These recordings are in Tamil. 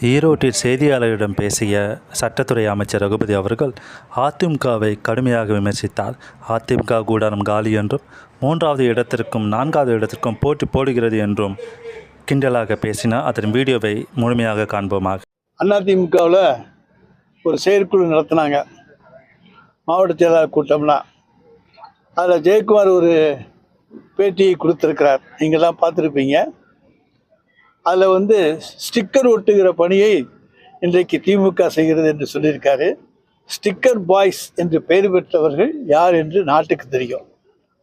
ஈரோட்டில் செய்தியாளர்களிடம் பேசிய சட்டத்துறை அமைச்சர் ரகுபதி அவர்கள் அதிமுகவை கடுமையாக விமர்சித்தார். அதிமுக கூடாரம் காலி என்றும் 3வது இடத்திற்கும் 4வது இடத்திற்கும் போட்டி போடுகிறது என்றும் கிண்டலாக பேசினார். அதன் வீடியோவை முழுமையாக காண்போமாக. அதிமுகவில் ஒரு செயற்குழு நடத்தினாங்க, மாவட்ட செயலாளர் கூட்டம்லாம். அதில் ஜெயக்குமார் ஒரு பேட்டியை கொடுத்துருக்கிறார், நீங்கள்லாம் பார்த்துருப்பீங்க. அதில் ஸ்டிக்கர் ஒட்டுகிற பணியை இன்றைக்கு திமுக செய்கிறது என்று சொல்லியிருக்காரு. ஸ்டிக்கர் பாய்ஸ் என்று பெயர் பெற்றவர்கள் யார் என்று நாட்டுக்கு தெரியும்.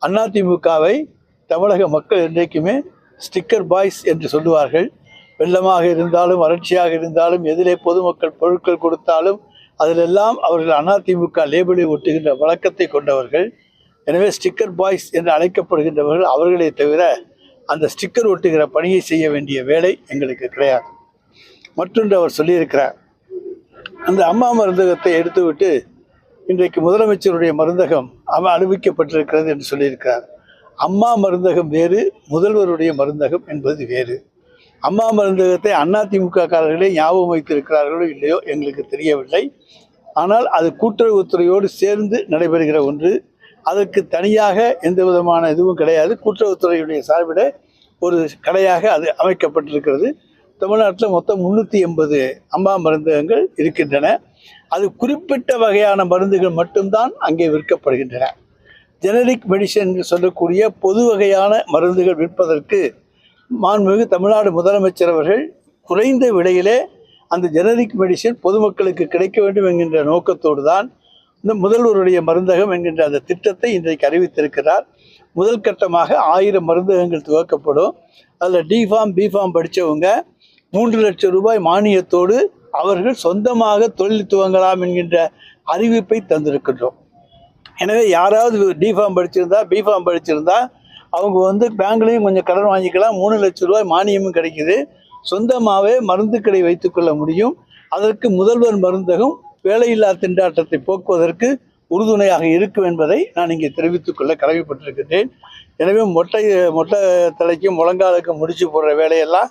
அதிமுகவை தமிழக மக்கள் என்றைக்குமே ஸ்டிக்கர் பாய்ஸ் என்று சொல்லுவார்கள். வெள்ளமாக இருந்தாலும் வறட்சியாக இருந்தாலும் எதிலே பொதுமக்கள் பொருட்கள் கொடுத்தாலும் அதிலெல்லாம் அவர்கள் அதிமுக லேபிளை ஒட்டுகின்ற வழக்கத்தை கொண்டவர்கள். எனவே ஸ்டிக்கர் பாய்ஸ் என்று அழைக்கப்படுகின்றவர்கள் அவர்களே தவிர அந்த ஸ்டிக்கர் ஒட்டுகிற பணியை செய்ய வேண்டிய வேலை எங்களுக்கு கிடையாது. மற்றொன்று அவர் சொல்லியிருக்கிறார், அந்த அம்மா மருந்தகத்தை எடுத்துவிட்டு இன்றைக்கு முதலமைச்சருடைய மருந்தகம் அறிவிக்கப்பட்டிருக்கிறது என்று சொல்லியிருக்கிறார். அம்மா மருந்தகம் வேறு, முதல்வருடைய மருந்தகம் என்பது வேறு. அம்மா மருந்தகத்தை அதிமுக காரர்களே ஞாபகம் வைத்திருக்கிறார்களோ இல்லையோ எங்களுக்கு தெரியவில்லை. ஆனால் அது கூட்டுறவுத்துறையோடு சேர்ந்து நடைபெறுகிற ஒன்று. அதற்கு தனியாக எந்த விதமான இதுவும் கிடையாது. கூட்டுறவுத்துறையுடைய சார்பில் ஒரு கடையாக அது அமைக்கப்பட்டிருக்கிறது. தமிழ்நாட்டில் மொத்தம் 380 அம்மா மருந்தகங்கள் இருக்கின்றன. அது குறிப்பிட்ட வகையான மருந்துகள் மட்டும்தான் அங்கே விற்கப்படுகின்றன. ஜெனரிக் மெடிசன் என்று சொல்லக்கூடிய பொது வகையான மருந்துகள் விற்பதற்கு மாண்புமிகு தமிழ்நாடு முதலமைச்சர் அவர்கள் குறைந்த விலையிலே அந்த ஜெனரிக் மெடிசன் பொதுமக்களுக்கு கிடைக்க வேண்டும் என்கின்ற நோக்கத்தோடு தான் இந்த முதல்வருடைய மருந்தகம் என்கின்ற அந்த திட்டத்தை இன்றைக்கு அறிவித்திருக்கிறார். முதல் கட்டமாக 1000 மருந்தகங்கள் துவக்கப்படும். அதில் டிஃபார்ம் பிஃபார்ம் படித்தவங்க 3 லட்சம் ரூபாய் மானியத்தோடு அவர்கள் சொந்தமாக தொழில் துவங்கலாம் என்கின்ற அறிவிப்பை தந்திருக்கின்றோம். எனவே யாராவது டிஃபார்ம் படிச்சிருந்தா பிஃபார்ம் படிச்சிருந்தா அவங்க பேங்க்லேயும் கொஞ்சம் கடன் வாங்கிக்கலாம். 3 லட்சம் ரூபாய் மானியமும் கிடைக்குது. சொந்தமாகவே மருந்து கடை வைத்துக்கொள்ள முடியும். அதற்கு முதல்வர் மருந்தகம் வேலையில்லா திண்டாட்டத்தை போக்குவதற்கு உறுதுணையாக இருக்கும் என்பதை நான் இங்கே தெரிவித்துக் கொள்ள கடமைப்பட்டிருக்கின்றேன். எனவே மொட்டை தலைக்கும் முழங்காலுக்கும் முடிச்சு போடுற வேலையெல்லாம்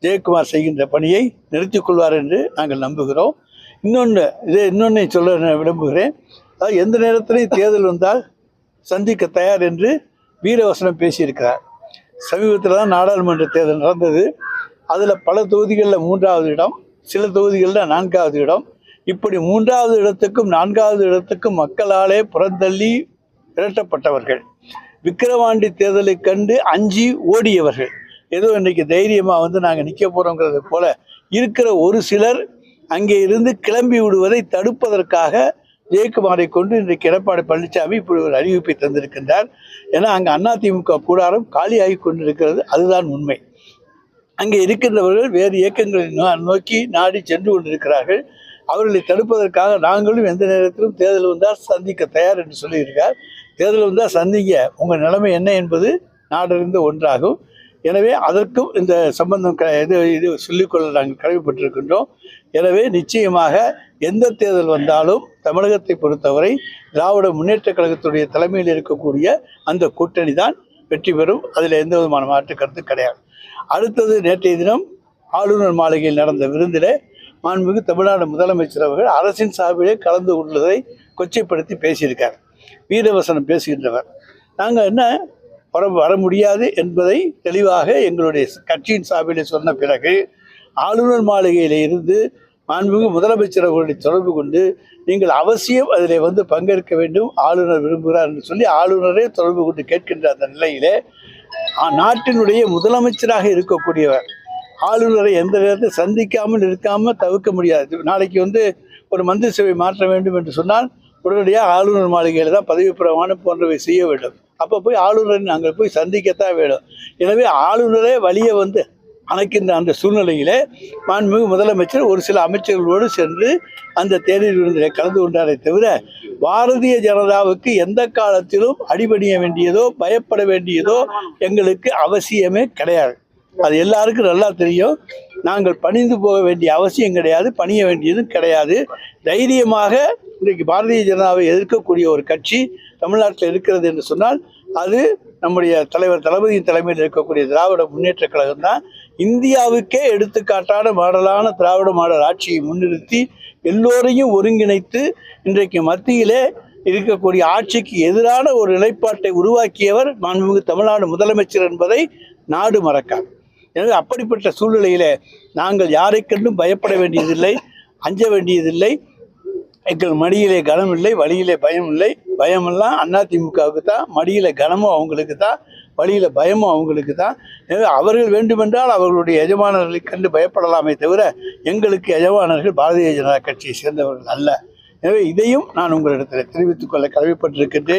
ஜெயக்குமார் செய்கின்ற பணியை நிறுத்திக் கொள்வார் என்று நாங்கள் நம்புகிறோம். இன்னொன்றை சொல்ல விரும்புகிறேன். அதாவது எந்த நேரத்திலையும் தேர்தல் வந்தால் சந்திக்க தயார் என்று வீரவசனம் பேசியிருக்கிறார். சமீபத்தில் தான் நாடாளுமன்ற தேர்தல் நடந்தது. அதில் பல தொகுதிகளில் 3வது இடம், சில தொகுதிகளில் 4வது இடம். இப்படி 3வது இடத்துக்கும் 4வது இடத்துக்கும் மக்களாலே புறந்தள்ளி விரட்டப்பட்டவர்கள், விக்கிரவாண்டி தேர்தலை கண்டு அஞ்சி ஓடியவர்கள், ஏதோ இன்றைக்கு தைரியமாக நாங்கள் நிற்க போகிறோங்கிறது போல இருக்கிற ஒரு சிலர் அங்கே இருந்து கிளம்பி விடுவதை தடுப்பதற்காக ஜெயக்குமாரை கொண்டு இன்றைக்கு எடப்பாடி பழனிசாமி இப்படி ஒரு அறிவிப்பை தந்திருக்கின்றார். ஏன்னா அங்கே அதிமுக கூடாரம் காலியாகி கொண்டிருக்கிறது, அதுதான் உண்மை. அங்கே இருக்கின்றவர்கள் வேறு இயக்கங்களை நோக்கி நாடி சென்று கொண்டிருக்கிறார்கள். அவர்களை தடுப்பதற்காக நாங்களும் எந்த நேரத்திலும் தேர்தல் வந்தால் சந்திக்க தயார் என்று சொல்லியிருக்கார். தேர்தல் வந்தால் சந்திங்க, உங்கள் நிலைமை என்ன என்பது நாடறிந்த ஒன்றாகும். எனவே அதற்கும் இந்த சம்பந்தம் இது சொல்லிக்கொள்ள நாங்கள் கடமைப்பட்டிருக்கின்றோம். எனவே நிச்சயமாக எந்த தேர்தல் வந்தாலும் தமிழகத்தை பொறுத்தவரை திராவிட முன்னேற்ற கழகத்துடைய தலைமையில் இருக்கக்கூடிய அந்த கூட்டணி தான் வெற்றி பெறும். அதில் எந்த விதமான மாற்று கருத்து கிடையாது. அடுத்தது, நேற்றைய தினம் ஆளுநர் மாளிகையில் நடந்த விருந்தில் மாண்புமிகு தமிழ்நாடு முதலமைச்சர் அவர்கள் அரசின் சார்பிலே கலந்து கொள்வதை கொச்சைப்படுத்தி பேசியிருக்கார். வீரவசனம் பேசுகின்றவர். நாங்கள் என்ன வர முடியாது என்பதை தெளிவாக எங்களுடைய கட்சியின் சார்பிலே சொன்ன பிறகு ஆளுநர் மாளிகையில் இருந்து மாண்புமிகு முதலமைச்சர் அவர்களை தொடர்பு கொண்டு நீங்கள் அவசியம் அதில் பங்கேற்க வேண்டும், ஆளுநர் விரும்புகிறார் என்று சொல்லி ஆளுநரே தொடர்பு கொண்டு கேட்கின்ற அந்த நிலையிலே நாட்டினுடைய முதலமைச்சராக இருக்கக்கூடியவர் ஆளுநரை எந்த நேரத்தில் சந்திக்காமல் இருக்காமல் தவிர்க்க முடியாது. நாளைக்கு ஒரு மந்திரி சபை மாற்ற வேண்டும் என்று சொன்னால் உடனடியாக ஆளுநர் மாளிகையில் தான் பதவி பிரமாணம் போன்றவை செய்ய வேண்டும். அப்போ போய் ஆளுநரை நாங்கள் போய் சந்திக்கத்தான் வேண்டும். எனவே ஆளுநரே வழியை அணைக்கின்ற அந்த சூழ்நிலையிலே மாண்புமிகு முதலமைச்சர் ஒரு சில அமைச்சர்களோடு சென்று அந்த தேநீர் விருந்திலே கலந்து கொண்டாரே தவிர பாரதிய ஜனதாவுக்கு எந்த காலத்திலும் அடிபணிய வேண்டியதோ பயப்பட வேண்டியதோ எங்களுக்கு அவசியமே கிடையாது. அது எல்லாருக்கும் நல்லா தெரியும். நாங்கள் பணிந்து போக வேண்டிய அவசியம் கிடையாது, பணிய வேண்டியதும் கிடையாது. தைரியமாக இன்றைக்கு பாரதிய ஜனதாவை எதிர்க்கக்கூடிய ஒரு கட்சி தமிழ்நாட்டில் இருக்கிறது என்று சொன்னால் அது நம்முடைய தலைவர் தளபதியின் தலைமையில் இருக்கக்கூடிய திராவிட முன்னேற்றக் கழகம் தான். இந்தியாவுக்கே எடுத்துக்காட்டான மாடலான திராவிட மாடல் ஆட்சியை முன்னிறுத்தி எல்லோரையும் ஒருங்கிணைத்து இன்றைக்கு மத்தியிலே இருக்கக்கூடிய ஆட்சிக்கு எதிரான ஒரு நிலைப்பாட்டை உருவாக்கியவர் மாண்புமிகு தமிழ்நாடு முதலமைச்சர் என்பதை நாடு மறக்காது. எனவே அப்படிப்பட்ட சூழ்நிலையிலே நாங்கள் யாரை கண்டும் பயப்பட வேண்டியதில்லை, அஞ்ச வேண்டியதில்லை. எங்கள் மடியிலே கனம் இல்லை, வழியிலே பயம் இல்லை. பயமெல்லாம் அதிமுகவுக்கு தான், மடியில கனமும் அவங்களுக்கு தான், வழியில பயமும் அவங்களுக்கு தான். எனவே அவர்கள் வேண்டுமென்றால் அவர்களுடைய எஜமானர்களை கண்டு பயப்படலாமே தவிர எங்களுக்கு எஜமானர்கள் பாரதிய ஜனதா கட்சியை சேர்ந்தவர்கள் அல்ல. எனவே இதையும் நான் உங்களிடத்தில் தெரிவித்துக் கொள்ள கடமைப்பட்டிருக்கின்றேன்.